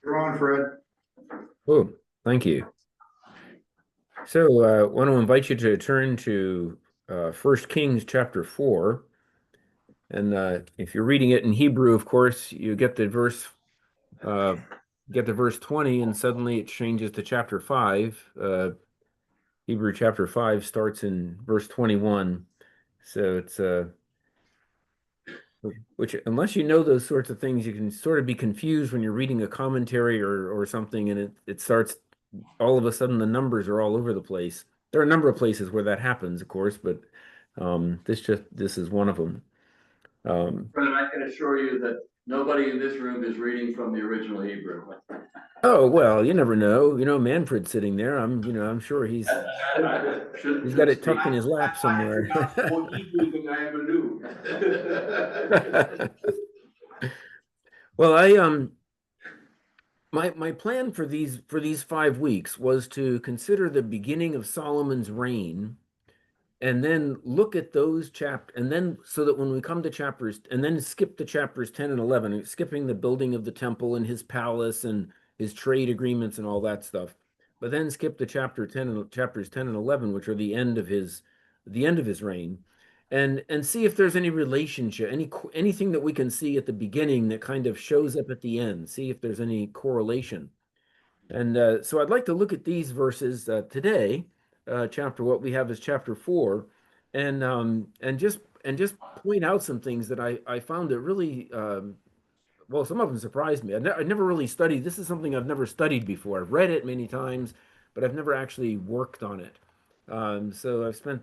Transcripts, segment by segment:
You're on, Fred. Oh, thank you. So I want to invite you to turn to 1 Kings chapter 4. And if you're reading it in Hebrew, of course, you uh, get to verse 20, and suddenly it changes to chapter 5. Hebrew chapter 5 starts in verse 21. So it's which, unless you know those sorts of things, you can sort of be confused when you're reading a commentary or something, and it starts all of a sudden the numbers are all over the place. There are a number of places where that happens, of course, but this is one of them. Um, Fred, I can assure you that nobody in this room is reading from the original Hebrew. oh well, you never know. You know, Manfred's sitting there. I'm sure he's got Should it speak. tucked in his lap I have somewhere. forgotten more Hebrew than I ever knew. Well, I my plan for these 5 weeks was to consider the beginning of Solomon's reign and then look at those chapters, and then so that when we come to chapters, and then skip to chapters 10 and 11, skipping the building of the temple and his palace and his trade agreements and all that stuff, but then skip to chapters 10 and 11, which are the end of his reign, and see if there's any relationship, anything that we can see at the beginning that kind of shows up at the end, see if there's any correlation. And so I'd like to look at these verses today. What we have is chapter 4, and just point out some things that I found that really well, some of them surprised me. I never really studied. This is something I've never studied before. I've read it many times, but I've never actually worked on it. So I've spent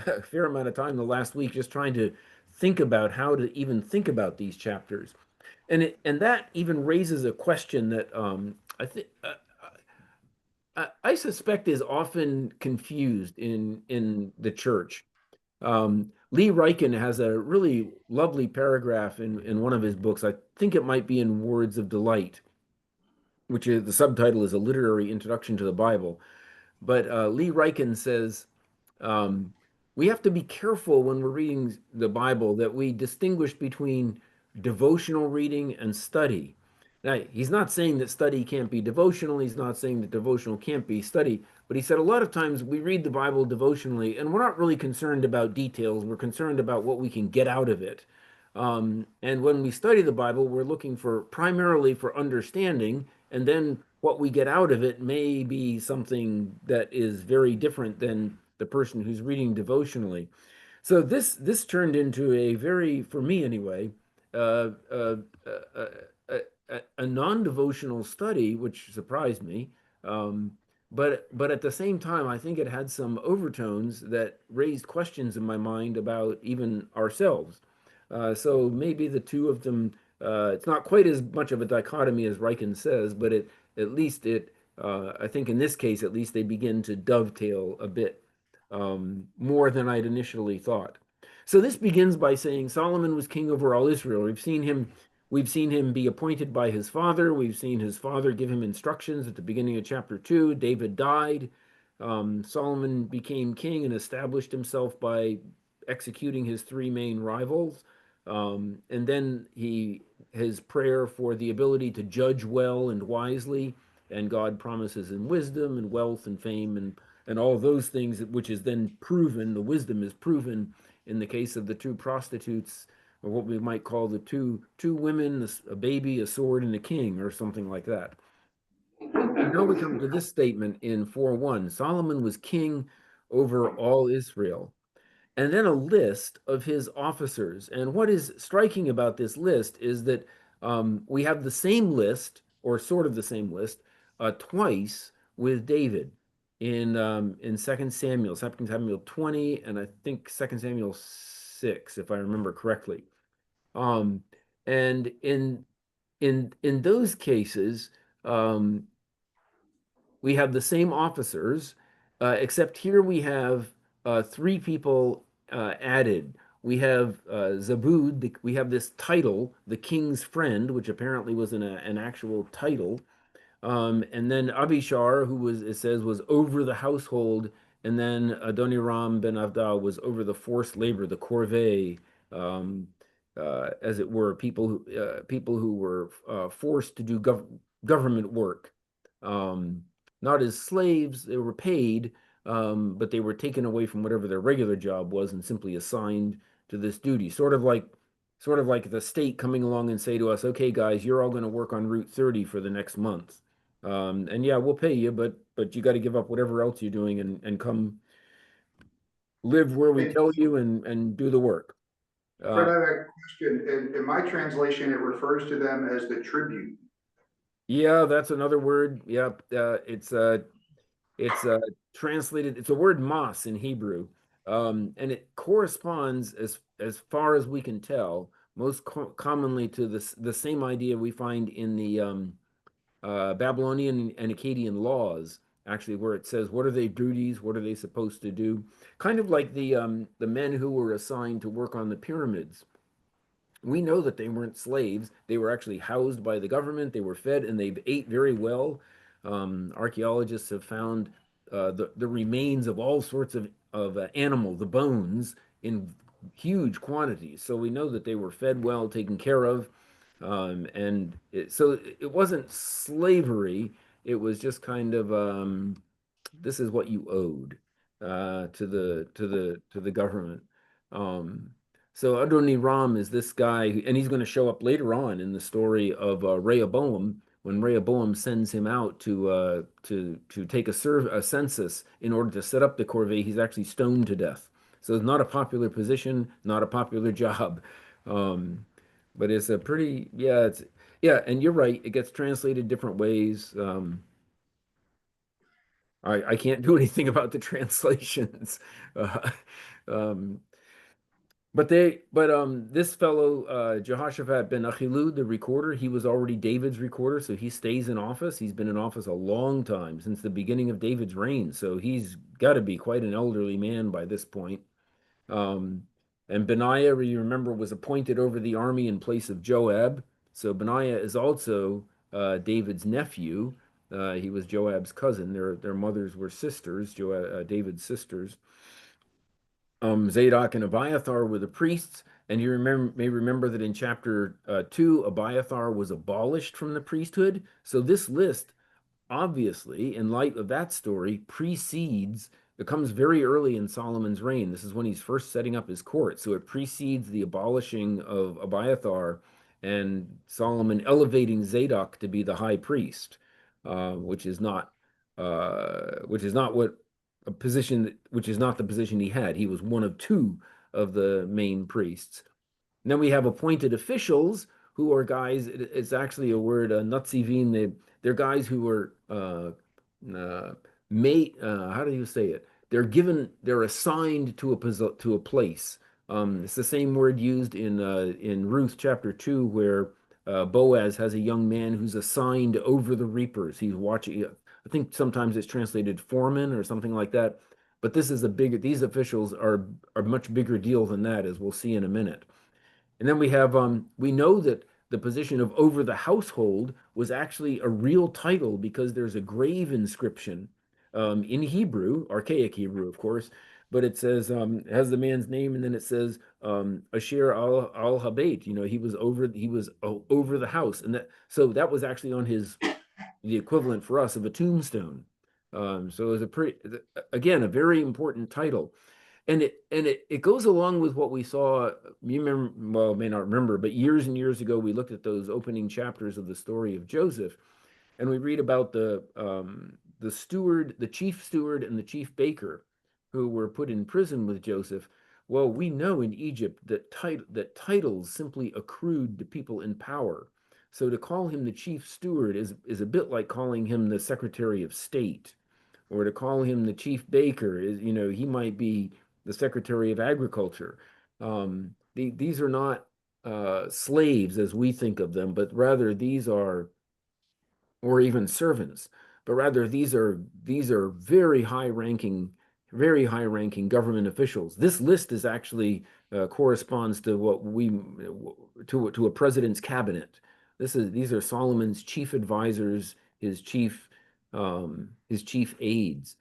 a fair amount of time the last week just trying to think about how to even think about these chapters, and that even raises a question that I think I suspect is often confused in the church. Lee Ryken has a really lovely paragraph in one of his books. I think it might be in Words of Delight, which is the subtitle is A Literary Introduction to the Bible. But Lee Ryken says we have to be careful when we're reading the Bible that we distinguish between devotional reading and study. Now, he's not saying that study can't be devotional. He's not saying that devotional can't be study. But he said a lot of times we read the Bible devotionally and we're not really concerned about details. We're concerned about what we can get out of it. And when we study the Bible, we're looking for primarily for understanding, and then what we get out of it may be something that is very different than the person who's reading devotionally. So this turned into a very, for me anyway, uh, uh, uh, a non-devotional study, which surprised me. Um, but at the same time, I think it had some overtones that raised questions in my mind about even ourselves. So maybe the two of them, it's not quite as much of a dichotomy as Ryken says, but at least I think in this case, at least they begin to dovetail a bit more than I'd initially thought. So this begins by saying Solomon was king over all Israel. We've seen him be appointed by his father. We've seen his father give him instructions at the beginning of chapter 2. David died. Solomon became king and established himself by executing his three main rivals. And then his prayer for the ability to judge well and wisely, and God promises him wisdom and wealth and fame and all those things, which is then proven. The wisdom is proven in the case of the two prostitutes, or what we might call the two women, a baby, a sword, and a king, or something like that. And now we come to this statement in 4:1. Solomon was king over all Israel. And then a list of his officers. And what is striking about this list is that we have the same list, or sort of the same list, twice with David in 2 Samuel 20, and I think 2 Samuel 6, if I remember correctly. Um, and in those cases, um, we have the same officers, except here we have three people added. We have Zabud, we have this title, the king's friend, which apparently was an actual title. And then Abishar, who was, it says, was over the household. And then Adoniram ben Avdah was over the forced labor, the corvée, as it were, people who were forced to do government work. Not as slaves, they were paid, but they were taken away from whatever their regular job was and simply assigned to this duty. Sort of like the state coming along and say to us, okay, guys, you're all going to work on Route 30 for the next month. And yeah, we'll pay you, but you got to give up whatever else you're doing and come live where we And tell you and do the work. Fred, I have a question. In my translation, it refers to them as the tribute. Yeah, that's another word. Yeah, it's translated. It's a word mas in Hebrew, and it corresponds as far as we can tell, most commonly to the same idea we find in the Babylonian and Akkadian laws, actually, where it says what are their duties, what are they supposed to do, kind of like the men who were assigned to work on the pyramids. We know that they weren't slaves. They were actually housed by the government. They were fed and they ate very well. Archaeologists have found the remains of all sorts of animal, the bones, in huge quantities. So we know that they were fed well, taken care of. So it wasn't slavery. It was just kind of this is what you owed to the government. Um, so Adoniram is this guy, and he's going to show up later on in the story of Rehoboam when Rehoboam sends him out to take a census in order to set up the corvée. He's actually stoned to death. So it's not a popular position, not a popular job, but it's a pretty and you're right. It gets translated different ways. I can't do anything about the translations. Uh, um, this fellow Jehoshaphat ben Achilud, the recorder, he was already David's recorder, so he stays in office. He's been in office a long time, since the beginning of David's reign. So he's got to be quite an elderly man by this point. Um, and Benaiah, you remember, was appointed over the army in place of Joab. So Benaiah is also David's nephew. He was Joab's cousin. Their mothers were sisters, David's sisters. Zadok and Abiathar were the priests, and you may remember that in chapter 2, Abiathar was abolished from the priesthood. So this list, obviously, in light of that story, it comes very early in Solomon's reign. This is when he's first setting up his court. So it precedes the abolishing of Abiathar and Solomon elevating Zadok to be the high priest, which is not what a position, which is not the position he had. He was one of two of the main priests. And then we have appointed officials who are guys, it's actually a word, nutzivin, they're guys who are how do you say it? They're assigned to a place. It's the same word used in Ruth chapter 2, where Boaz has a young man who's assigned over the reapers. He's watching, I think sometimes it's translated foreman or something like that. But these officials are a much bigger deal than that, as we'll see in a minute. And then we know that the position of over the household was actually a real title because there's a grave inscription in Hebrew, archaic Hebrew, of course, but it says, it has the man's name, and then it says Asher al Habayit. He was over the house, and so that was actually on the equivalent for us of a tombstone. So it was again, a very important title. And it goes along with what we saw. You remember, well, may not remember, but years and years ago, we looked at those opening chapters of the story of Joseph, and we read about the steward, the chief steward, and the chief baker, who were put in prison with Joseph. Well, we know in Egypt that titles simply accrued to people in power. So to call him the chief steward is a bit like calling him the Secretary of State, or to call him the chief baker is, he might be the Secretary of Agriculture. These are not slaves as we think of them, but rather these are, or even servants, but rather these are very high ranking government officials. This list is actually corresponds to to a president's cabinet. These are Solomon's chief advisors, his chief aides.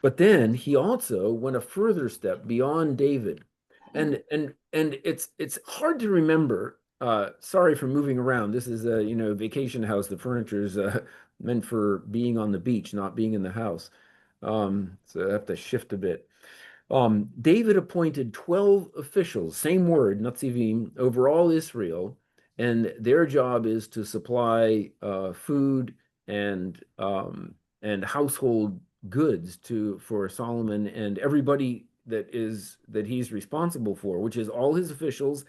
But then he also went a further step beyond David. And it's hard to remember sorry for moving around. This is a, vacation house. The furniture is meant for being on the beach, not being in the house. So I have to shift a bit. David appointed 12 officials, same word, Natsivim, over all Israel, and their job is to supply food and household goods for Solomon and everybody that he's responsible for, which is all his officials.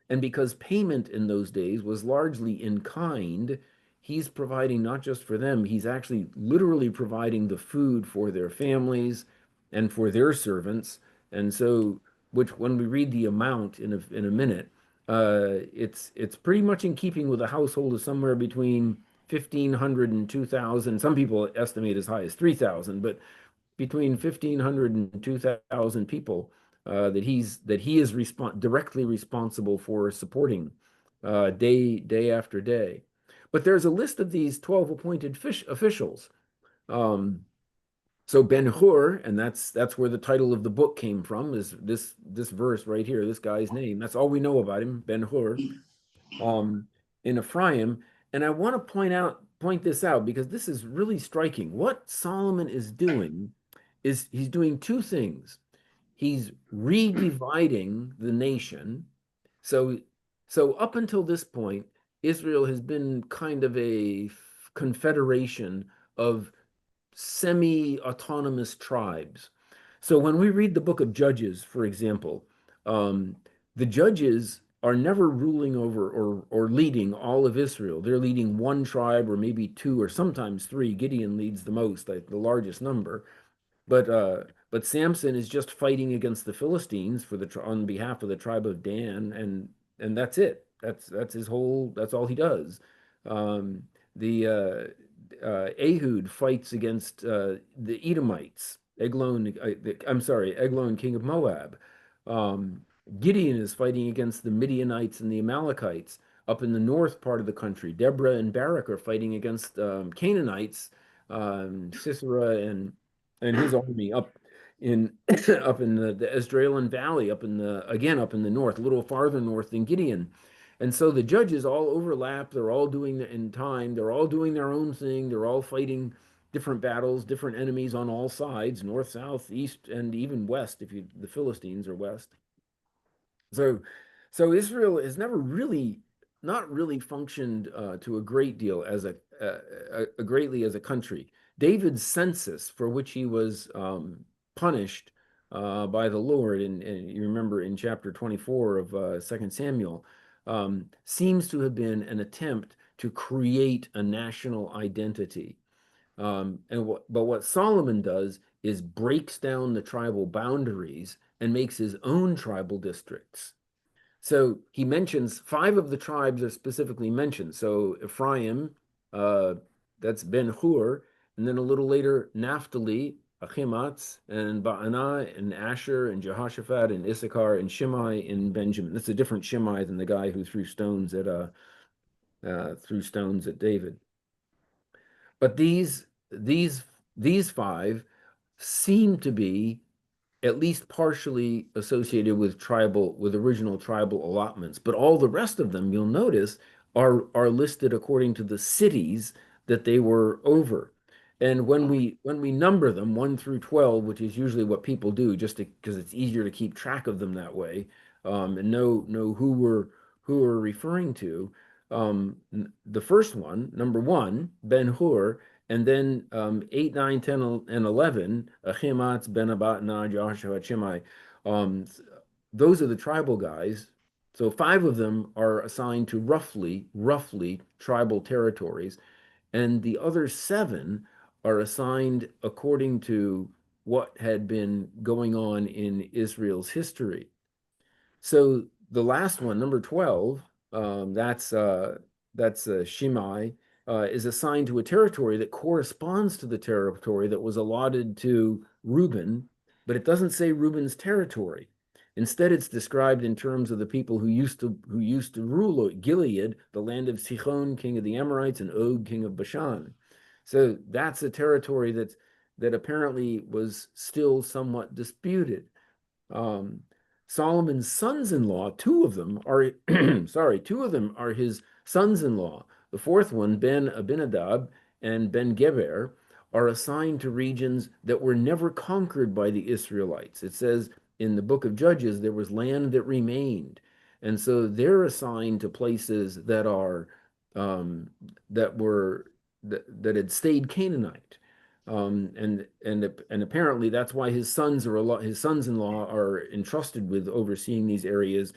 And because payment in those days was largely in kind, he's providing not just for them, he's actually literally providing the food for their families and for their servants. And so, which when we read the amount in a minute, it's pretty much in keeping with a household of somewhere between 1,500 and 2,000. Some people estimate as high as 3,000, but between 1,500 and 2,000 people that he is directly responsible for supporting day after day. But there's a list of these 12 appointed officials. So Ben-Hur, and that's where the title of the book came from, is this verse right here, this guy's name. That's all we know about him, Ben-Hur, in Ephraim. And I want to point this out because this is really striking. What Solomon is doing is he's doing two things. He's redividing the nation. So up until this point, Israel has been kind of a confederation of semi-autonomous tribes. So when we read the book of Judges, for example, the judges are never ruling over or leading all of Israel. They're leading one tribe or maybe two or sometimes three. Gideon leads the most, the largest number. But Samson is just fighting against the Philistines on behalf of the tribe of Dan, and that's it. That's his whole. That's all he does. The Ehud fights against the Edomites. Eglon, king of Moab. Gideon is fighting against the Midianites and the Amalekites up in the north part of the country. Deborah and Barak are fighting against Canaanites, Sisera and his army up in up in the Esdraelon Valley, up in the north, a little farther north than Gideon. And so the judges all overlap. They're all doing in time. They're all doing their own thing. They're all fighting different battles, different enemies on all sides, north, south, east, and even west, if the Philistines are west. So Israel has never really, not really functioned to a great deal as greatly as a country. David's census, for which he was punished by the Lord, and you remember in chapter 24 of 2 Samuel, seems to have been an attempt to create a national identity. But what Solomon does is breaks down the tribal boundaries and makes his own tribal districts. So he mentions 5 of the tribes are specifically mentioned. So Ephraim, that's Ben-Hur, and then a little later Naphtali, Achimatz, and Ba'anah, and Asher, and Jehoshaphat, and Issachar, and Shimei, and Benjamin. That's a different Shimei than the guy who threw stones at David. But these 5 seem to be at least partially associated with original tribal allotments. But all the rest of them, you'll notice, are listed according to the cities that they were over. And when we number them 1 through 12, which is usually what people do, just because it's easier to keep track of them that way, and know who we're referring to. The first one, number 1, Ben-Hur, and then 8, 9, 10, and 11, Achimatz, Ben-Abatna, Joshua, Shimei. Those are the tribal guys. So 5 of them are assigned to roughly tribal territories, and the other 7 are assigned according to what had been going on in Israel's history. So the last one, number 12, that's Shimei, is assigned to a territory that corresponds to the territory that was allotted to Reuben, but it doesn't say Reuben's territory. Instead, it's described in terms of the people who used to rule Gilead, the land of Sichon, king of the Amorites, and Og, king of Bashan. So that's a territory that apparently was still somewhat disputed. Solomon's sons-in-law, two of them are, sorry, two of them are his sons-in-law. The fourth one, Ben Abinadab and Ben Geber, are assigned to regions that were never conquered by the Israelites. It says in the book of Judges, there was land that remained. And so they're assigned to places that are that were that had stayed Canaanite. And apparently that's why his sons-in-law are entrusted with overseeing these areas,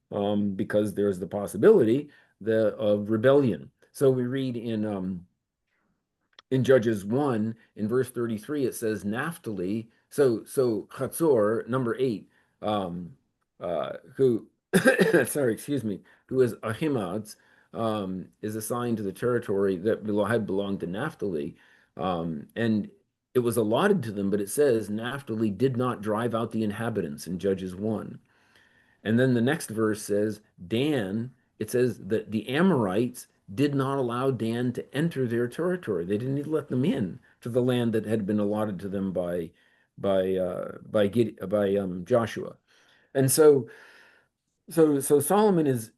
because there's the possibility of rebellion. So we read in Judges 1, in verse 33, it says Naphtali. So Chatzor, number 8, who sorry, excuse me, who is Ahimad's, is assigned to the territory that had belonged to Naphtali. And it was allotted to them, but it says Naphtali did not drive out the inhabitants in Judges 1. And then the next verse says, Dan, it says that the Amorites did not allow Dan to enter their territory. They didn't even let them in to the land that had been allotted to them by Joshua. And so Solomon is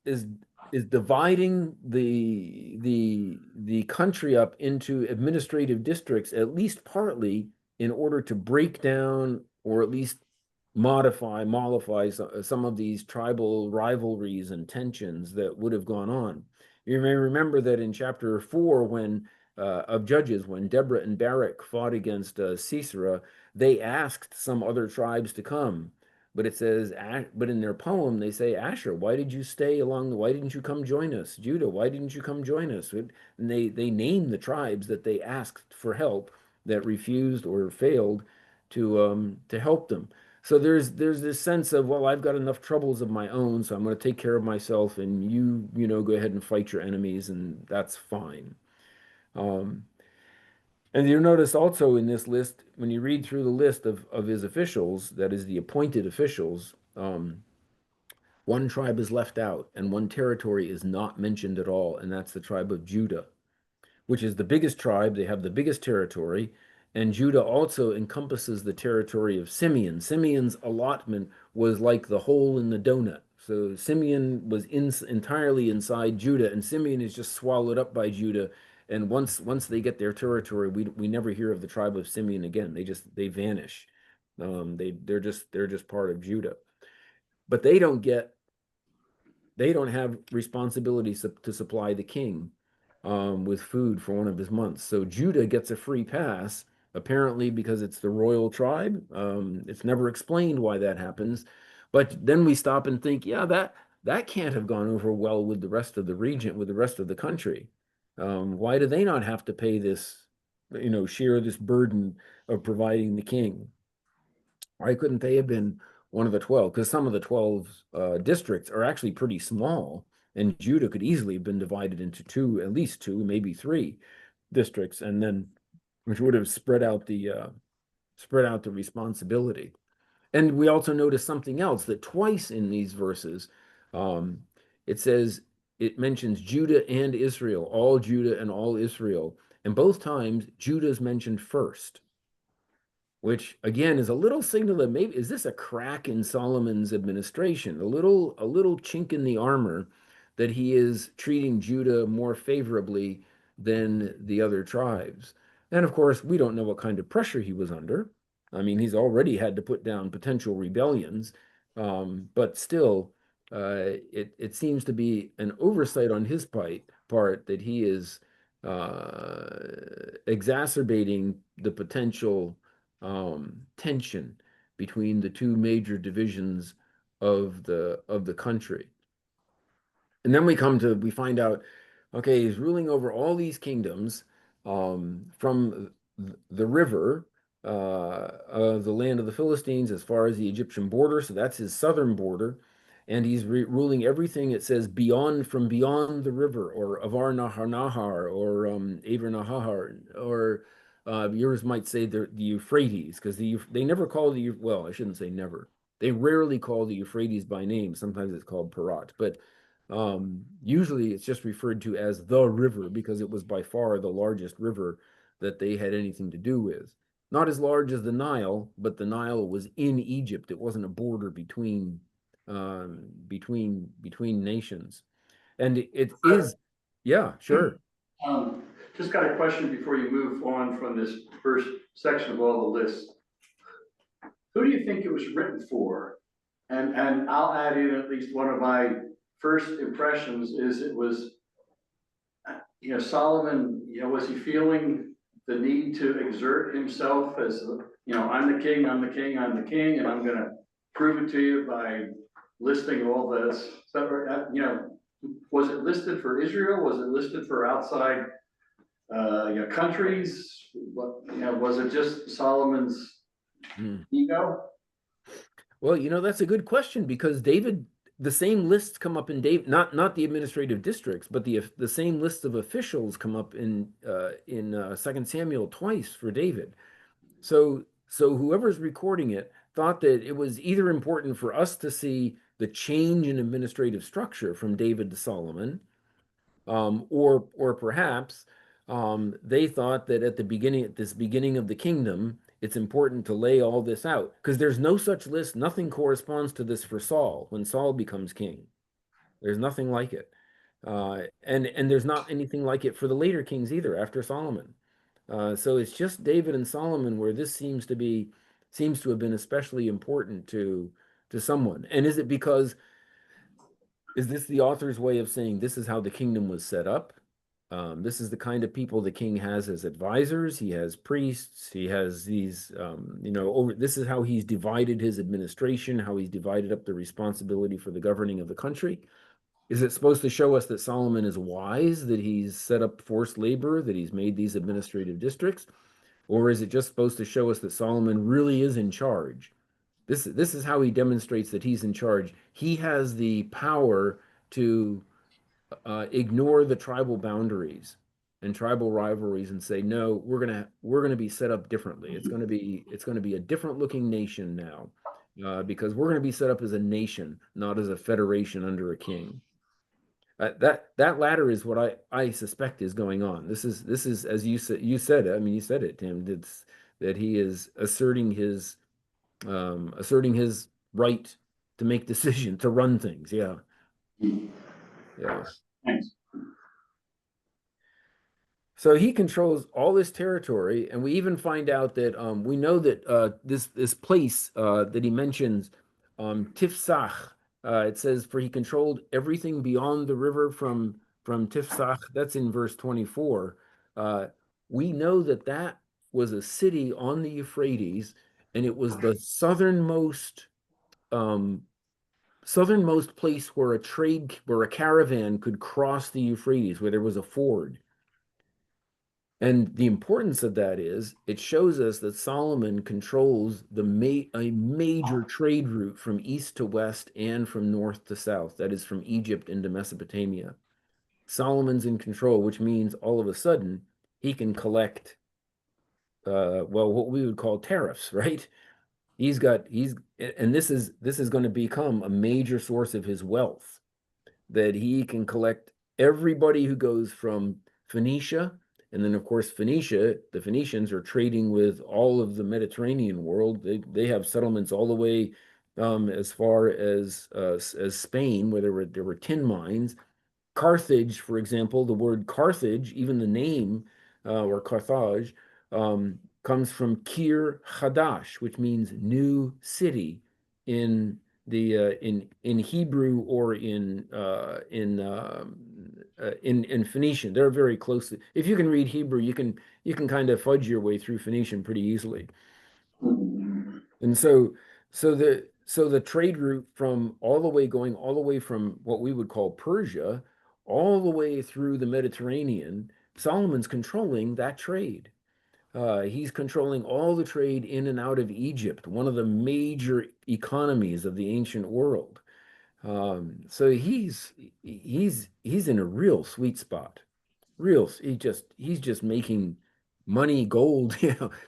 dividing the country up into administrative districts, at least partly, in order to break down or at least mollify some of these tribal rivalries and tensions that would have gone on. You may remember that in chapter 4, when of Judges, when Deborah and Barak fought against Sisera, they asked some other tribes to come. But it says, but in their poem, they say, Asher, why did you stay why didn't you come join us? Judah, why didn't you come join us? And they name the tribes that they asked for help that refused or failed to help them. So there's this sense of, well, I've got enough troubles of my own, so I'm going to take care of myself, and you go ahead and fight your enemies, and that's fine. And you'll notice also in this list, when you read through the list of his officials, that is the appointed officials, one tribe is left out and one territory is not mentioned at all, and that's the tribe of Judah, which is the biggest tribe. They have the biggest territory, and Judah also encompasses the territory of Simeon. Simeon's allotment was like the hole in the donut. So Simeon was entirely inside Judah, and Simeon is just swallowed up by Judah. And once they get their territory, we never hear of the tribe of Simeon again. They vanish. They're just part of Judah. But they don't have responsibilities to supply the king with food for one of his months. So Judah gets a free pass, apparently because it's the royal tribe. It's never explained why that happens. But then we stop and think, yeah, that can't have gone over well with the rest of the region, with the rest of the country. Why do they not have to pay this, share this burden of providing the king? Why couldn't they have been one of the 12? Because some of the 12 districts are actually pretty small, and Judah could easily have been divided into at least two, maybe three districts, and then which would have spread out the responsibility. And we also notice something else, that twice in these verses, it mentions Judah and Israel, all Judah and all Israel, and both times Judah is mentioned first, which again is a little signal that maybe, is this a crack in Solomon's administration, a little chink in the armor, that he is treating Judah more favorably than the other tribes. And of course, we don't know what kind of pressure he was under. I mean, he's already had to put down potential rebellions, but still, it seems to be an oversight on his part that he is exacerbating the potential tension between the two major divisions of the country. And then we find out, okay, he's ruling over all these kingdoms, from the river of the land of the Philistines as far as the Egyptian border. So that's his southern border. And he's ruling everything, it says, from beyond the river, or Avar Nahar, or Aver Nahar, or yours might say the Euphrates, because they never call well, I shouldn't say never. They rarely call the Euphrates by name. Sometimes it's called Parat, but usually it's just referred to as the river, because it was by far the largest river that they had anything to do with. Not as large as the Nile, but the Nile was in Egypt. It wasn't a border between between nations. And it is, yeah, sure. Just got a question before you move on from this first section of all the lists. Who do you think it was written for? And I'll add in at least one of my first impressions is it was, Solomon, was he feeling the need to exert himself as, I'm the king, I'm the king, I'm the king, and I'm gonna prove it to you by listing all this stuff, was it listed for Israel? Was it listed for outside, countries? What, was it just Solomon's ego? Well, that's a good question because David, the same lists come up in David, not the administrative districts, but the same list of officials come up in 2 Samuel twice for David. So whoever's recording it thought that it was either important for us to see the change in administrative structure from David to Solomon, or perhaps they thought that at this beginning of the kingdom, it's important to lay all this out because there's no such list. Nothing corresponds to this for Saul when Saul becomes king. There's nothing like it, and there's not anything like it for the later kings either after Solomon. So it's just David and Solomon where this seems to have been especially important to someone. And is this the author's way of saying this is how the kingdom was set up? This is the kind of people the king has as advisors. He has priests. He has these, this is how he's divided his administration, how he's divided up the responsibility for the governing of the country. Is it supposed to show us that Solomon is wise, that he's set up forced labor, that he's made these administrative districts? Or is it just supposed to show us that Solomon really is in charge? This is how he demonstrates that he's in charge. He has the power to ignore the tribal boundaries and tribal rivalries and say, no, we're gonna be set up differently. It's gonna be a different looking nation now, because we're gonna be set up as a nation, not as a federation under a king. That latter is what I suspect is going on. This is as you said. I mean, you said it, Tim. That he is asserting his right to make decisions, to run things. Yeah, yeah. Thanks. So he controls all this territory, and we even find out that we know that this place that he mentions, Tifsach, it says, for he controlled everything beyond the river from Tifsach. That's in verse 24. We know that was a city on the Euphrates, and it was the southernmost place where a caravan could cross the Euphrates, where there was a ford. And the importance of that is it shows us that Solomon controls a major trade route from east to west and from north to south. That is from Egypt into Mesopotamia. Solomon's in control, which means all of a sudden he can collect, what we would call tariffs, right? And this is going to become a major source of his wealth, that he can collect everybody who goes from Phoenicia. And then, of course, the Phoenicians are trading with all of the Mediterranean world. They have settlements all the way as far as Spain, where there were tin mines. Carthage, for example, the word Carthage, even the name, or Carthage, comes from Kir Hadash, which means new city in Hebrew or in Phoenician. They're very close. If you can read Hebrew, you can kind of fudge your way through Phoenician pretty easily. And so the trade route from going all the way from what we would call Persia all the way through the Mediterranean, Solomon's controlling that trade. He's controlling all the trade in and out of Egypt, one of the major economies of the ancient world. So he's in a real sweet spot. He's just making money, gold,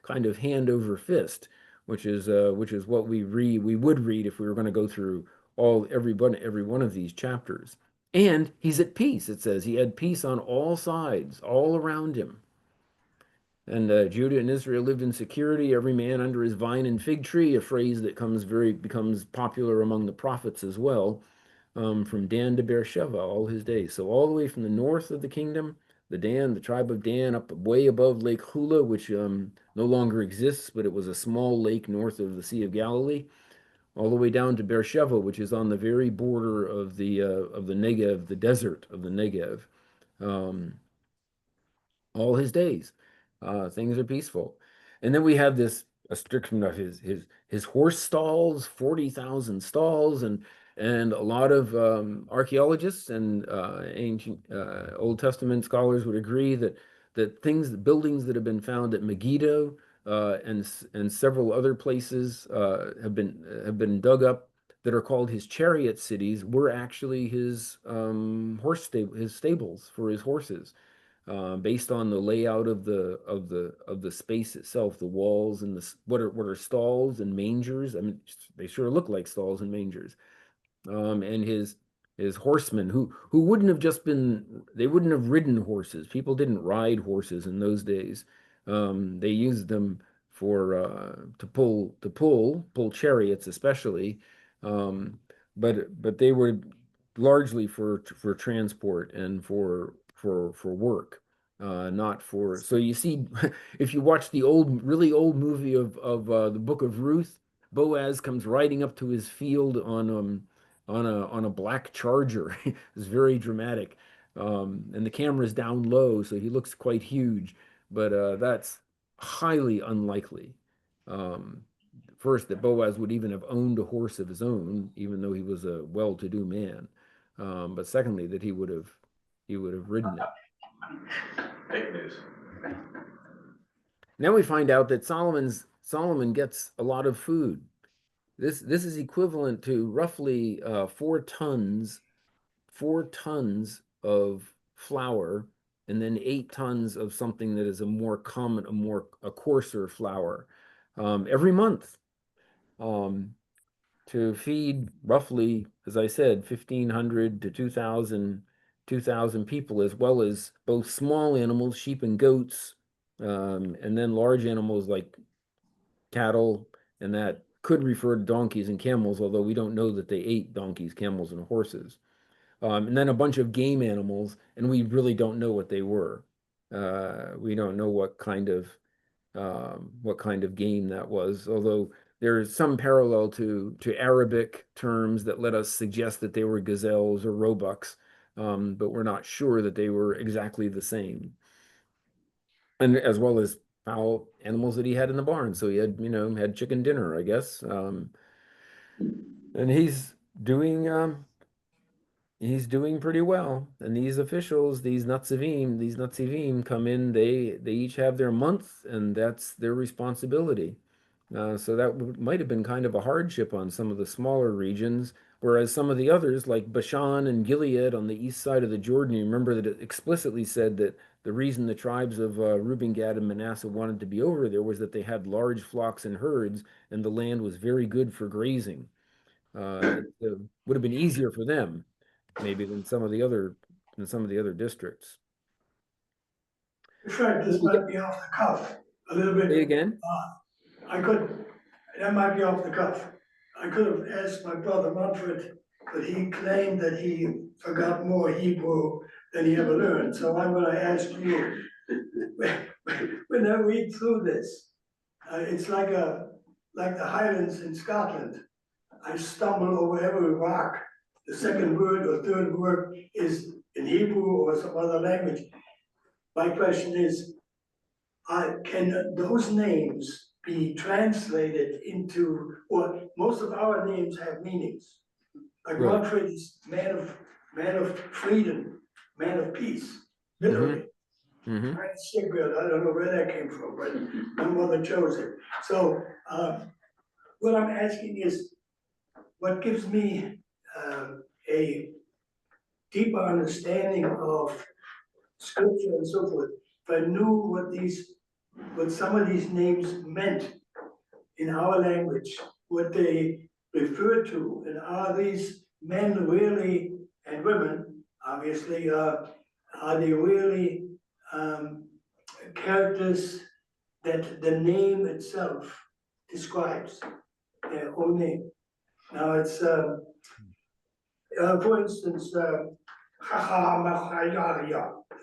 kind of hand over fist, which is what we would read if we were going to go through every one of these chapters. And he's at peace. It says he had peace on all sides, all around him. And Judah and Israel lived in security, every man under his vine and fig tree, a phrase that becomes popular among the prophets as well, from Dan to Beersheba all his days. So all the way from the north of the kingdom, the tribe of Dan, up way above Lake Hula, which no longer exists, but it was a small lake north of the Sea of Galilee, all the way down to Beersheba, which is on the very border of the Negev, the desert of the Negev. Um, all his days. Things are peaceful. And then we have this restriction of his horse stalls, 40,000 stalls, and a lot of archaeologists and ancient Old Testament scholars would agree that the buildings that have been found at Megiddo and several other places have been dug up that are called his chariot cities were actually his his stables for his horses, based on the layout of the space itself, the walls and what are stalls and mangers. I mean, they sure look like stalls and mangers. And his horsemen who wouldn't have just been they wouldn't have ridden horses. People didn't ride horses in those days. They used them for to pull chariots, especially. Um, but they were largely for transport and for work, not for. So you see, if you watch the really old movie of the Book of Ruth, Boaz comes riding up to his field on a black charger. It's very dramatic, and the camera's down low, so he looks quite huge. But that's highly unlikely. Um, First, that Boaz would even have owned a horse of his own, even though he was a well-to-do man. But secondly, that he would have ridden it. Fake news. Now we find out that Solomon gets a lot of food. This is equivalent to roughly 4 tons of flour, and then 8 tons of something that is a coarser flour, every month. To feed roughly, as I said, 1,500 to 2,000 people, as well as both small animals, sheep and goats, and then large animals like cattle, and that could refer to donkeys and camels, although we don't know that they ate donkeys, camels, and horses. And then a bunch of game animals, and we really don't know what they were. We don't know what kind of game that was, although there is some parallel to Arabic terms that let us suggest that they were gazelles or roebucks, but we're not sure that they were exactly the same. And as well as fowl animals that he had in the barn. So he had chicken dinner, I guess. And he's doing pretty well. And these officials, these Natsivim come in, they each have their month, and that's their responsibility. So that might have been kind of a hardship on some of the smaller regions, whereas some of the others, like Bashan and Gilead on the east side of the Jordan, you remember that it explicitly said that the reason the tribes of Reuben, Gad, and Manasseh wanted to be over there was that they had large flocks and herds, and the land was very good for grazing. It would have been easier for them, maybe, than some of the other districts. Fred, this might be off the cuff a little Say bit. again? That might be off the cuff. I could have asked my brother Manfred, but he claimed that he forgot more Hebrew than he ever learned. So I'm gonna ask you, when I read through this, it's like the Highlands in Scotland. I stumble over every rock. The second word or third word is in Hebrew or some other language. My question is, can those names be translated into, or most of our names have meanings? Like Right. Manfred is man of freedom, man of peace, literally. Mm-hmm. Right, Sigurd, I don't know where that came from, but my mother chose it. So what I'm asking is, what gives me a deeper understanding of scripture and so forth, if I knew what some of these names meant in our language, what they refer to, and are these men really, and women, obviously, are they really characters that the name itself describes their own name. Now it's, for instance,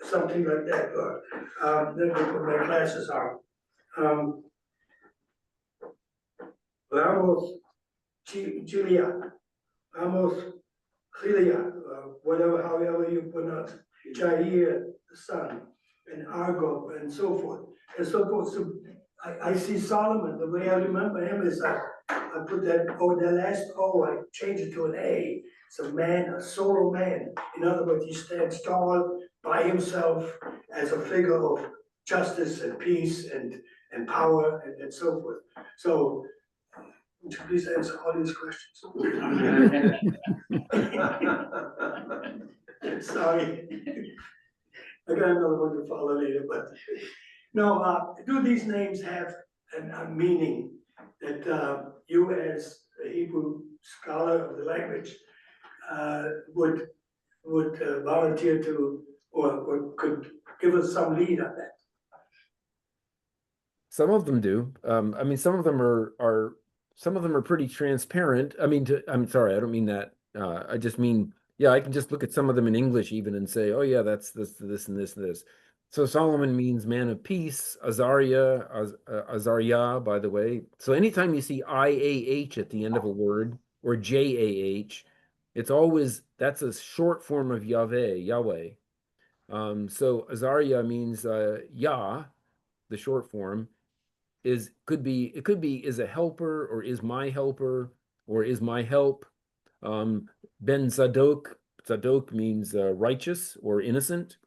something like that, or, let me put my glasses on. Ramos Julia, Ramos Gilia, whatever, however you pronounce, Jair, the son, and Argo, and so forth, and so forth. So I see Solomon, the way I remember him is I put that, the last O, I change it to an A. It's a man, a solo man. In other words, he stands tall by himself as a figure of justice and peace and power and so forth. So, would you please answer all these questions? Sorry. I got another one to follow later, but no, do these names have a meaning that you as a Hebrew scholar of the language would volunteer to or could give us some lead on that? Some of them do. I mean, some of them are pretty transparent. I mean, I'm sorry, I don't mean that. I just mean, yeah, I can just look at some of them in English even and say, oh yeah, that's this, and this, and this. So Solomon means man of peace. Azariah, by the way. So anytime you see IAH at the end of a word or JAH, that's a short form of Yahweh. So Azariah means Yah, the short form could be is a helper or is my helper or is my help. Ben Zadok means righteous or innocent.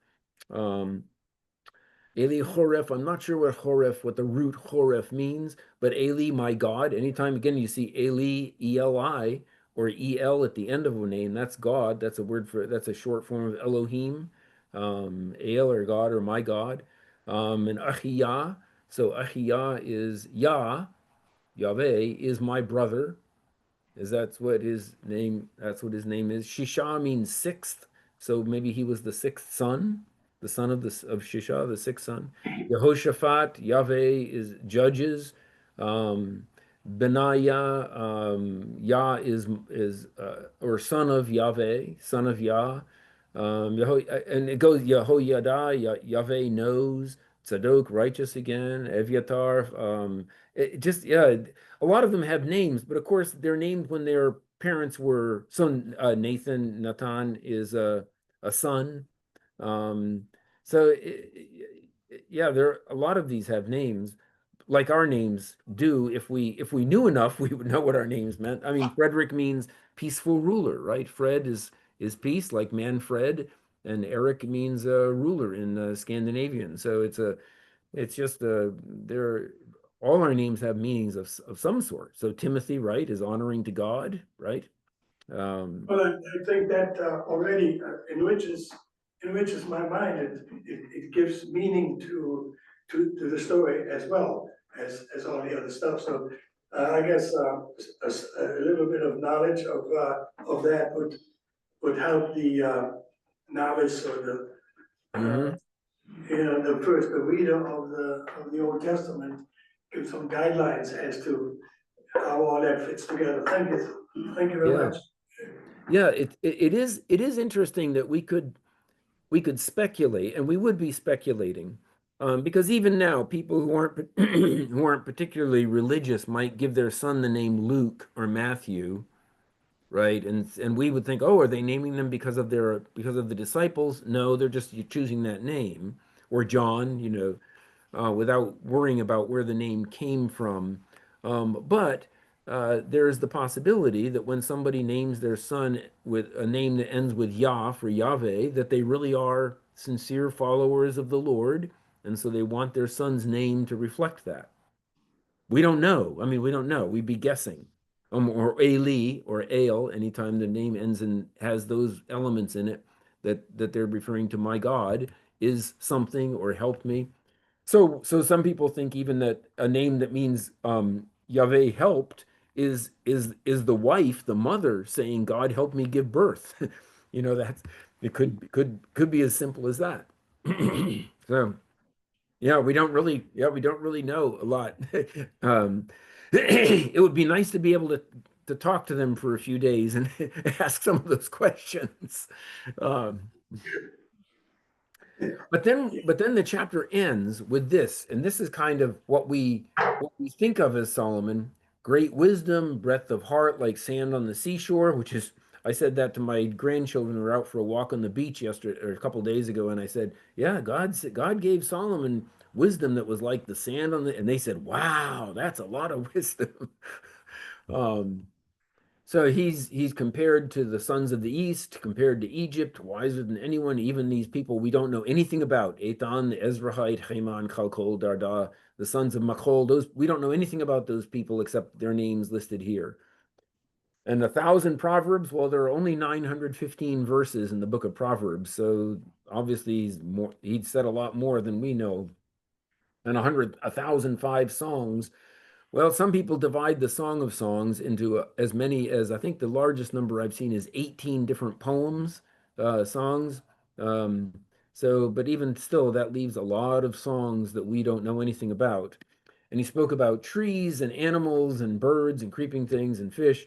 Eli Choref, I'm not sure what the root Choref means, but Eli, my God. Anytime again you see Eli, Eli, or El at the end of a name, that's God. That's a short form of Elohim, El or God or my God. And Achiyah, so Achiyah is Yahweh is my brother. That's what his name is. Shisha means sixth, so maybe he was the sixth son, the son of Shisha, the sixth son. Yehoshaphat, Yahweh is judges. Benaiah, Yah is or son of Yahweh, son of Yah. And it goes Yehoyada, Yahweh knows. Tzadok, righteous again. Evyatar, a lot of them have names, but of course they're named when their parents were. So Nathan is a son. There a lot of these have names, like our names do. If we knew enough, we would know what our names meant. I mean, Frederick means peaceful ruler, right? Fred is peace, like Manfred, and Eric means ruler in Scandinavian. So it's just all our names have meanings of some sort. So Timothy, right, is honoring to God, right? Well, I think that already enriches my mind. It gives meaning to the story as well as all the other stuff. So I guess a little bit of knowledge of that would help the novice or the the reader of the Old Testament, give some guidelines as to how all that fits together. Thank you very much. Yeah, it is interesting that we could speculate, and we would be speculating, because even now, people who aren't particularly religious might give their son the name Luke or Matthew, right? And we would think, oh, are they naming them because of the disciples? No, they're just choosing that name, or John, without worrying about where the name came from. But there's the possibility that when somebody names their son with a name that ends with Yah for Yahweh, that they really are sincere followers of the Lord, and so they want their son's name to reflect that. We don't know. I mean, we don't know. We'd be guessing. Or Eli or Ale, anytime the name ends and has those elements in it that they're referring to my God is something or helped me. So some people think even that a name that means Yahweh helped is the wife, the mother, saying, God help me give birth. That's it could be as simple as that. So Yeah, we don't really, know a lot. It would be nice to be able to talk to them for a few days and ask some of those questions. Um, but then the chapter ends with this, and this is kind of what we think of as Solomon: great wisdom, breadth of heart like sand on the seashore, which is, I said that to my grandchildren who were out for a walk on the beach yesterday or a couple of days ago, and I said, yeah, God gave Solomon wisdom that was like the sand on the, and they said, wow, that's a lot of wisdom. Um, so he's compared to the sons of the East, compared to Egypt, wiser than anyone, even these people we don't know anything about. Ethan, the Ezrahite, Haman, Chalcol, Darda, the sons of Machol, those we don't know anything about those people except their names listed here. And 1,000 proverbs, well, there are only 915 verses in the book of Proverbs, so obviously he'd said a lot more than we know. And 1,005 songs. Well, some people divide the Song of Songs into as many as, I think the largest number I've seen is 18 different poems, songs. Um, but even still, that leaves a lot of songs that we don't know anything about. And he spoke about trees and animals and birds and creeping things and fish.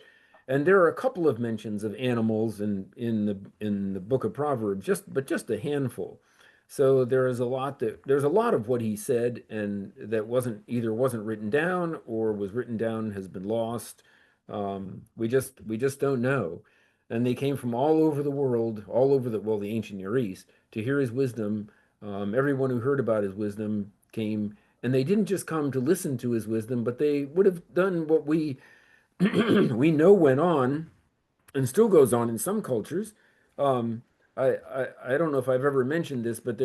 And there are a couple of mentions of animals in the book of Proverbs, just a handful. So there's a lot of what he said and that wasn't written down or was written down has been lost. We just don't know. And they came from all over the world, all over the ancient Near East to hear his wisdom. Everyone who heard about his wisdom came, and they didn't just come to listen to his wisdom, but they would have done what we we know went on and still goes on in some cultures. Um, I don't know if I've ever mentioned this, but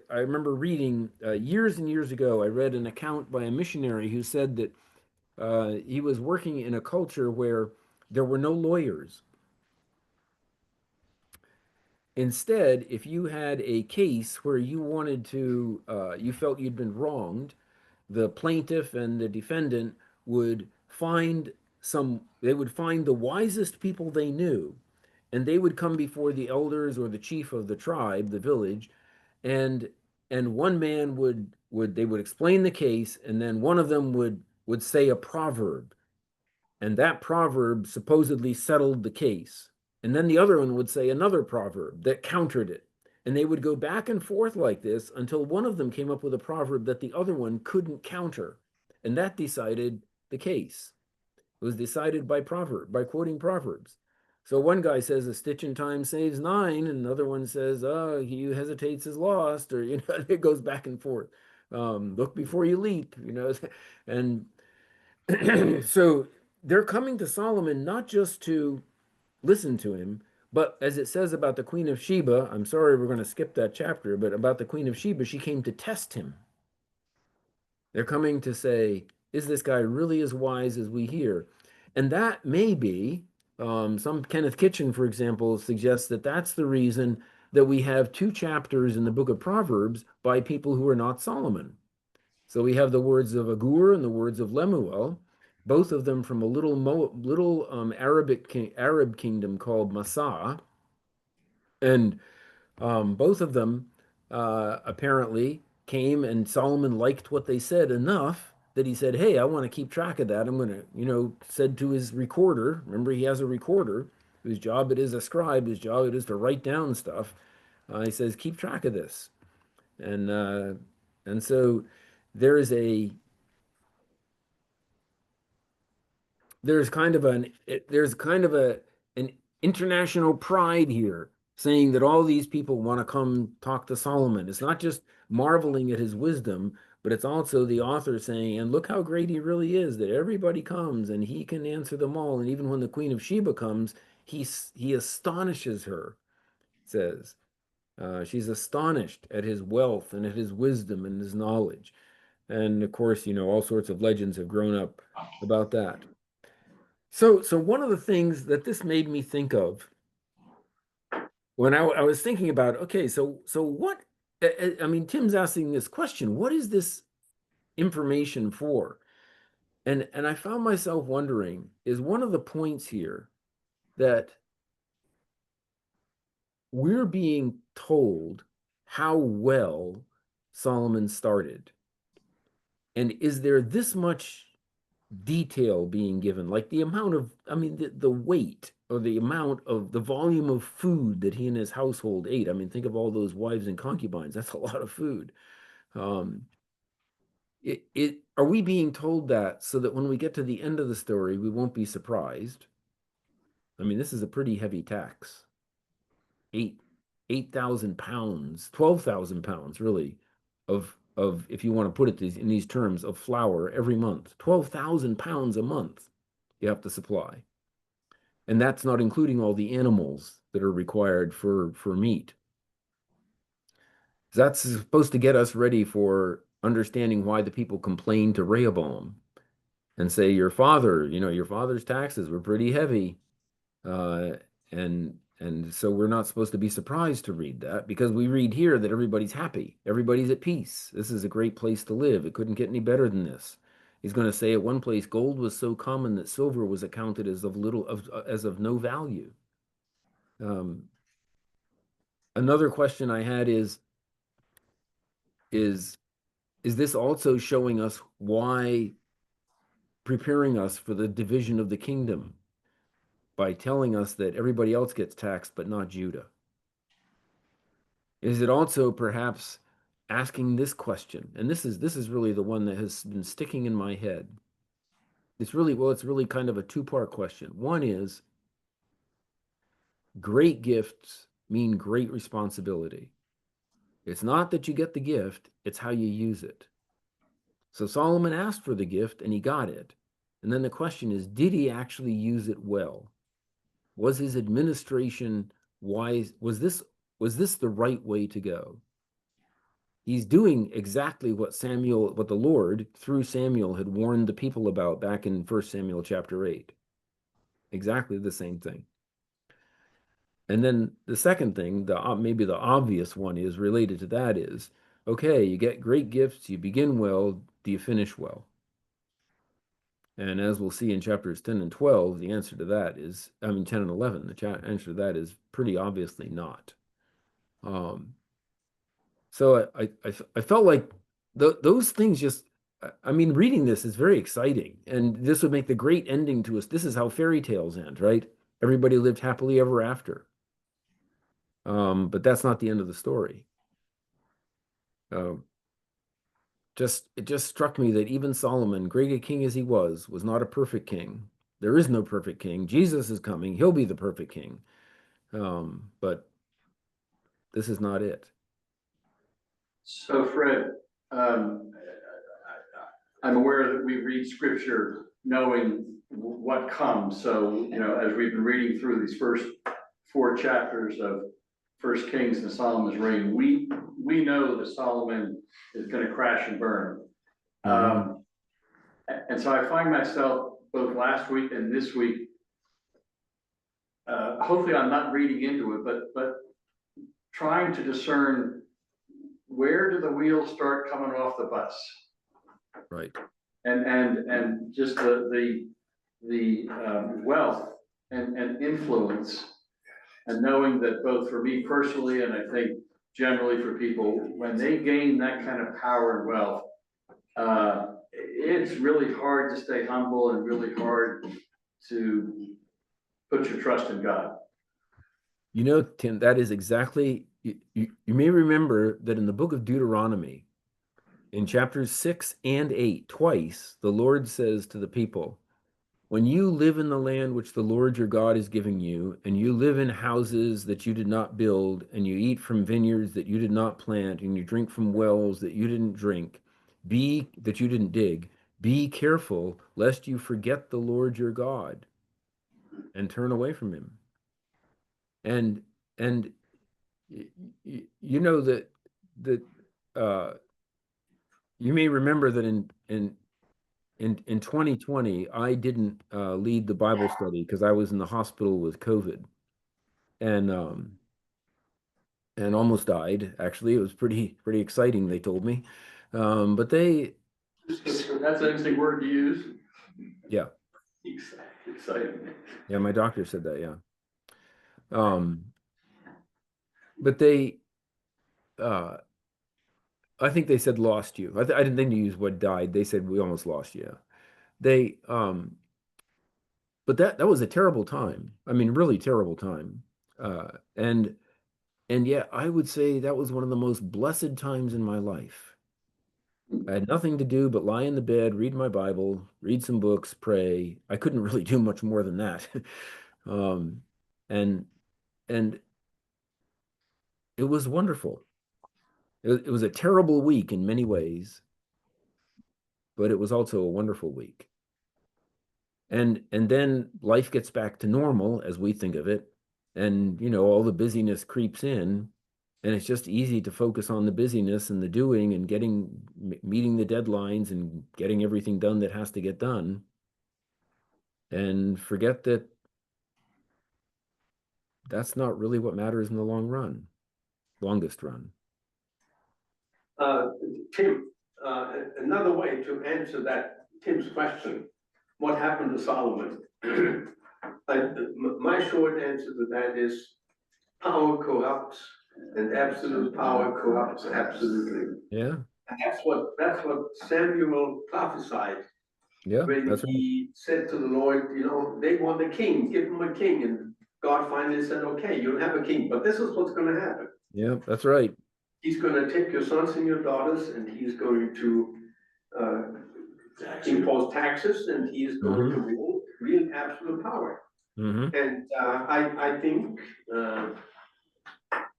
I remember reading years and years ago. I read an account by a missionary who said that he was working in a culture where there were no lawyers. Instead, if you had a case where you felt you'd been wronged, the plaintiff and the defendant would they would find the wisest people they knew, and they would come before the elders or the chief of the tribe, the village, and one man they would explain the case, and then one of them would say a proverb, and that proverb supposedly settled the case. And then the other one would say another proverb that countered it. And they would go back and forth like this until one of them came up with a proverb that the other one couldn't counter. And that decided the case. It was decided by quoting proverbs. So one guy says a stitch in time saves nine, and another one says, oh, he who hesitates is lost, or it goes back and forth. Look before you leap, and so they're coming to Solomon not just to listen to him, but as it says about the Queen of Sheba, I'm sorry we're going to skip that chapter, but about the Queen of Sheba, she came to test him. They're coming to say, is this guy really as wise as we hear? And that may be, some Kenneth Kitchen, for example, suggests that that's the reason that we have two chapters in the book of Proverbs by people who are not Solomon. So we have the words of Agur and the words of Lemuel, both of them from a little Arab kingdom called Massa, and both of them apparently came, and Solomon liked what they said enough that he said, "Hey, I want to keep track of that. I'm going to," said to his recorder. Remember, he has a recorder whose job it is, a scribe, whose job it is to write down stuff. He says, "Keep track of this," and uh, and so there is a there's kind of an international pride here, saying that all these people want to come talk to Solomon. It's not just marveling at his wisdom, but it's also the author saying, and look how great he really is, that everybody comes and he can answer them all. And even when the Queen of Sheba comes, he astonishes her, says. She's astonished at his wealth and at his wisdom and his knowledge. And of course, all sorts of legends have grown up about that. So one of the things that this made me think of when I was thinking about, okay, so what, I mean, Tim's asking this question, what is this information for? And I found myself wondering, is one of the points here that we're being told how well Solomon started. And is there this much detail being given, like the amount of, I mean, the weight or the amount of the volume of food that he and his household ate? I mean, think of all those wives and concubines. That's a lot of food. Are we being told that so that when we get to the end of the story, we won't be surprised? I mean, this is a pretty heavy tax. 8,000 pounds, 12,000 pounds, really, of if you want to put it in these terms, of flour every month. 12,000 pounds a month you have to supply. And that's not including all the animals that are required for meat. That's supposed to get us ready for understanding why the people complained to Rehoboam and say, your father's taxes were pretty heavy. And so we're not supposed to be surprised to read that, because we read here that everybody's happy, everybody's at peace. This is a great place to live. It couldn't get any better than this. He's going to say at one place, gold was so common that silver was accounted as of no value. Another question I had is this also showing us why, preparing us for the division of the kingdom by telling us that everybody else gets taxed but not Judah? Is it also perhaps asking this question? And this is really the one that has been sticking in my head. It's really kind of a two-part question. One is, great gifts mean great responsibility. It's not that you get the gift, it's how you use it. So Solomon asked for the gift and he got it. And then the question is, did he actually use it well? Was his administration wise? Was this the right way to go? He's doing exactly what the Lord, through Samuel, had warned the people about back in 1 Samuel chapter 8. Exactly the same thing. And then the second thing, maybe the obvious one is related to that is, okay, you get great gifts, you begin well, do you finish well? And as we'll see in chapters 10 and 12, the answer to that is, 10 and 11, the answer to that is pretty obviously not. So I felt like those things just, I mean, reading this is very exciting, and this would make the great ending to us. This is how fairy tales end, right? Everybody lived happily ever after. But that's not the end of the story. It just struck me that even Solomon, great a king as he was not a perfect king. There is no perfect king. Jesus is coming. He'll be the perfect king. But this is not it. So Fred, I'm aware that we read scripture knowing what comes. So, as we've been reading through these first 4 chapters of First Kings and Solomon's reign, we know that Solomon is going to crash and burn. And so I find myself both last week and this week, hopefully I'm not reading into it, but trying to discern, where do the wheels start coming off the bus? Right. And just the wealth and influence, and knowing that both for me personally, and I think generally for people, when they gain that kind of power and wealth, it's really hard to stay humble and really hard to put your trust in God. Tim, that is exactly, you may remember that in the book of Deuteronomy, in chapters 6 and 8, twice, the Lord says to the people, when you live in the land which the Lord your God is giving you, and you live in houses that you did not build, and you eat from vineyards that you did not plant, and you drink from wells that you didn't that you didn't dig, be careful lest you forget the Lord your God and turn away from him. And you know that you may remember that in 2020, I didn't lead the Bible study because I was in the hospital with COVID, and almost died. Actually, it was pretty exciting, they told me, but they. That's an interesting word to use. Yeah. Exciting. Yeah, my doctor said that. Yeah. But they. I think they said lost you. I didn't think they used what died. They said we almost lost you. They but that was a terrible time. I mean, really terrible time. Uh, and yeah, I would say that was one of the most blessed times in my life. I had nothing to do but lie in the bed, read my Bible, read some books, pray. I couldn't really do much more than that. um, and and it was wonderful. It was a terrible week in many ways, but it was also a wonderful week. And then life gets back to normal as we think of it, and all the busyness creeps in, and it's just easy to focus on the busyness and the doing and meeting the deadlines and getting everything done that has to get done, and forget that that's not really what matters in the longest run. Tim, another way to answer Tim's question, what happened to Solomon? My short answer to that is power corrupts, and absolute power corrupts absolutely. Yeah, And that's what Samuel prophesied yeah, when that's right. he said to the Lord, they want a king, give them a king. And God finally said, okay, you'll have a king, but this is what's going to happen. Yeah, that's right. He's going to take your sons and your daughters, and he's going to impose taxes, and he is going to rule real absolute power. And I think,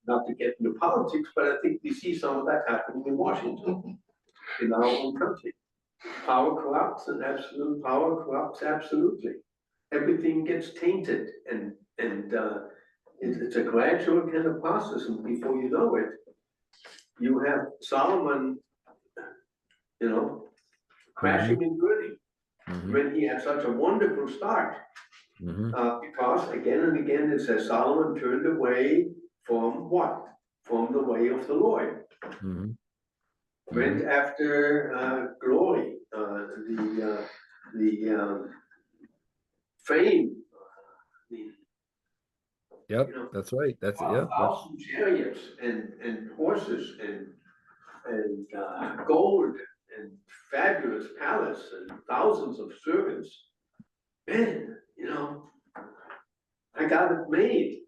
not to get into politics, but I think we see some of that happening in Washington, in our own country. Power corrupts, and absolute power corrupts absolutely. Everything gets tainted, and it's a gradual kind of process, and before you know it, you have Solomon, crashing and burning when he had such a wonderful start. Because again and again it says Solomon turned away from what? From the way of the Lord. Went after glory, the fame, Yep, that's right. That's yeah. Thousand chariots and horses and gold and fabulous palace and thousands of servants. Man, I got it made.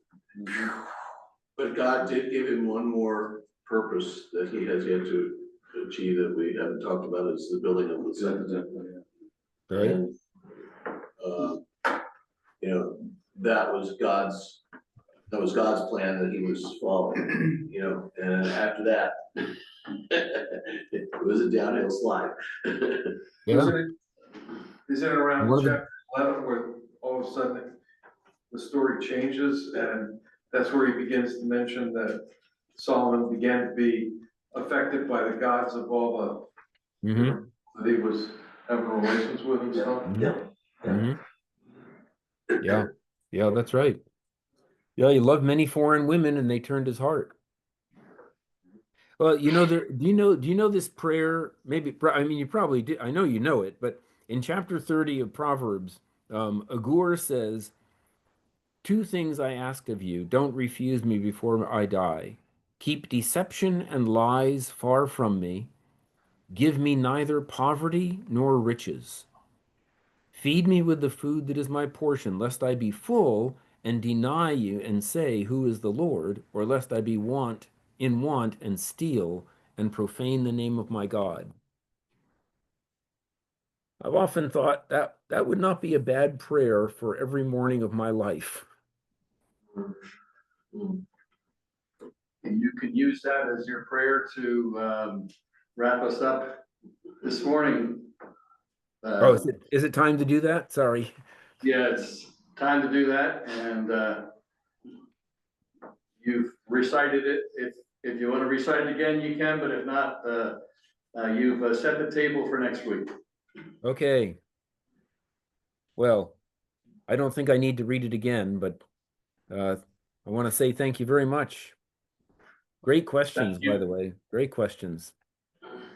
But God did give him one more purpose that he has yet to achieve that we haven't talked about, is the building of the second temple. Right. And, that was God's plan that he was following, and after that, it was a downhill slide. Yeah. Isn't it around One of the- chapter 11 where all of a sudden the story changes, and that's where he begins to mention that Solomon began to be affected by the gods of all the that he was having relations with and stuff? Yeah, that's right. Yeah, he loved many foreign women and they turned his heart. Well, do you know this prayer? Maybe, I mean, you probably did. I know you know it, but in chapter 30 of Proverbs, Agur says, "Two things I ask of you, don't refuse me before I die. Keep deception and lies far from me. Give me neither poverty nor riches. Feed me with the food that is my portion, lest I be full and deny you and say, who is the Lord? Or lest I be in want and steal and profane the name of my God." I've often thought that would not be a bad prayer for every morning of my life. And you could use that as your prayer to wrap us up this morning. Oh, is it time to do that? Sorry. Yeah, it's time to do that, and you've recited it. If you want to recite it again, you can, but if not, you've set the table for next week. Okay. Well, I don't think I need to read it again, but I want to say thank you very much. Great questions, by the way. Great questions.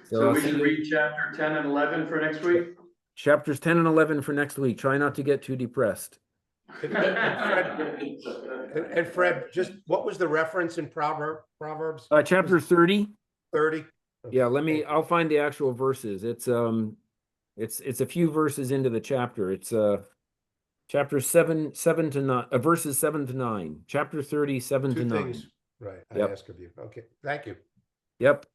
So we can read chapter 10 and 11 for next week? Chapters 10 and 11 for next week. Try not to get too depressed. And Fred, just what was the reference in Proverbs? Chapter 30. 30? Yeah, I'll find the actual verses. It's a few verses into the chapter. It's chapter 7 to 9, verses 7 to 9, chapter 37 to Two 9. things, right, I Yep. ask of you. Okay, thank you. Yep.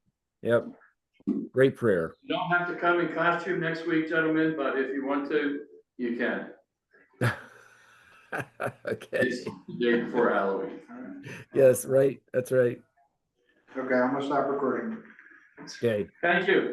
Great prayer. You don't have to come in costume next week, gentlemen, but if you want to, you can. Okay. It's the day before Halloween. Yes, right. That's right. Okay, I'm gonna stop recording. Okay. Thank you.